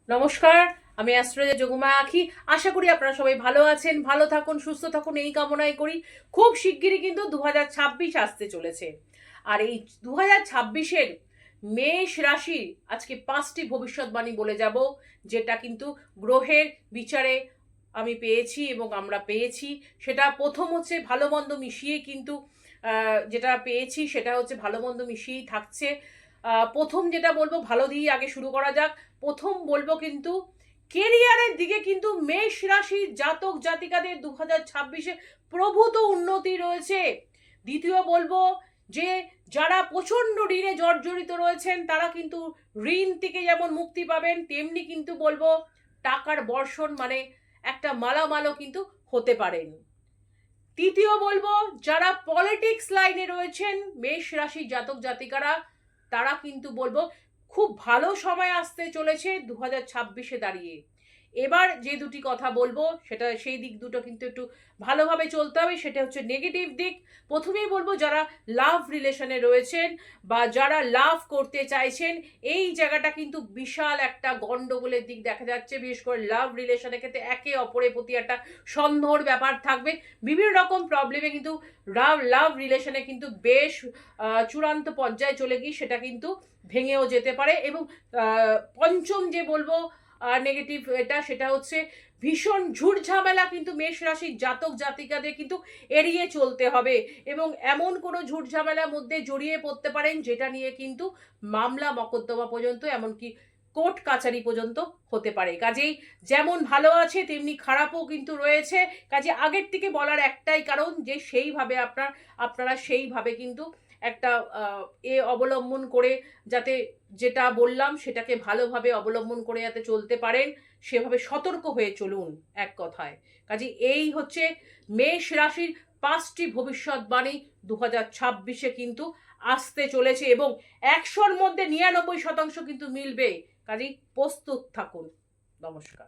নমস্কার, আমি অ্যাস্ট্রোলজার যোগমা আঁখি। আশা করি আপনারা সবাই ভালো আছেন, ভালো থাকুন, সুস্থ থাকুন, এই কামনাই করি। খুব শিগগিরই কিন্তু 2026 আসতে চলেছে। আর এই 2026-এর মেষ রাশির আজকে 5টি ভবিষ্যৎবাণী বলে যাব, যেটা কিন্তু গ্রহের বিচারে আমি পেয়েছি এবং আমরা পেয়েছি। সেটা প্রথম হচ্ছে ভালো মন্দ মিশিয়ে কিন্তু যেটা পেয়েছি সেটা হচ্ছে ভালো মন্দ মিশিয়েই থাকছে। প্রথম যেটা বলবো, ভালো দিয়ে আগে শুরু করা যাক। প্রথম বলবো কিন্তু কেরিয়ারের দিকে কিন্তু মেষ রাশির জাতক জাতিকাদের 2026-এ প্রভূত উন্নতি রয়েছে। দ্বিতীয় বলবো যে যারা প্রচণ্ড ঋণে জর্জরিত রয়েছেন তারা কিন্তু ঋণ থেকে যেমন মুক্তি পাবেন, তেমনি কিন্তু বলবো টাকার বর্ষণ মানে একটা মালামালও কিন্তু হতে পারেন। তৃতীয় বলবো যারা পলিটিক্স লাইনে রয়েছেন মেষ রাশির জাতক জাতিকারা, তারা কিন্তু বলবো খুব ভালো সময় আসতে চলেছে 2026-এ দাঁড়িয়ে। এবার যে দুটি কথা বলবো সেটা সেই দিক দুটো কিন্তু একটু ভালোভাবে চলতে হবে, সেটা হচ্ছে নেগেটিভ দিক। প্রথমেই বলবো যারা লাভ রিলেশনে রয়েছেন বা যারা লাভ করতে চাইছেন, এই জায়গাটা কিন্তু বিশাল একটা গন্ডগোলের দিক দেখা যাচ্ছে। বিশেষ করে লাভ রিলেশনের ক্ষেত্রে একে অপরের প্রতি একটা সন্দেহর ব্যাপার থাকবে। বিভিন্ন রকম প্রবলেমে কিন্তু লাভ রিলেশনে কিন্তু বেশ চূড়ান্ত পর্যায়ে চলে গিয়ে সেটা কিন্তু ভেঙেও যেতে পারে। এবং পঞ্চম যে বলবো নেগেটিভ সেটা হচ্ছে ভীষণ ঝুট ঝামেলা কিন্তু মেষ রাশির জাতক জাতিকাদের কিন্তু এড়িয়ে চলতে হবে, এবং এমন কোনো ঝুট ঝামেলার মধ্যে জড়িয়ে পড়তে পারেন যেটা নিয়ে কিন্তু মামলা মকদ্দমা পর্যন্ত, এমনকি কোর্ট কাছারি পর্যন্ত হতে পারে। কাজেই যেমন ভালো আছে তেমনি খারাপও কিন্তু রয়েছে। কাজে আগের থেকে বলার একটাই কারণ যে সেইভাবে আপনারা সেইভাবে কিন্তু একটা অবলম্বন করে যাতে, যেটা বললাম সেটাকে ভালোভাবে অবলম্বন করে যাতে চলতে পারেন, সেভাবে সতর্ক হয়ে চলুন এক কথায়। কাজে এই হচ্ছে মেষ রাশির 5টি ভবিষ্যৎবাণী 2026-এ কিন্তু আসতে চলেছে, এবং 100-র মধ্যে 99% কিন্তু মিলবে। কাজেই প্রস্তুত থাকুন। নমস্কার।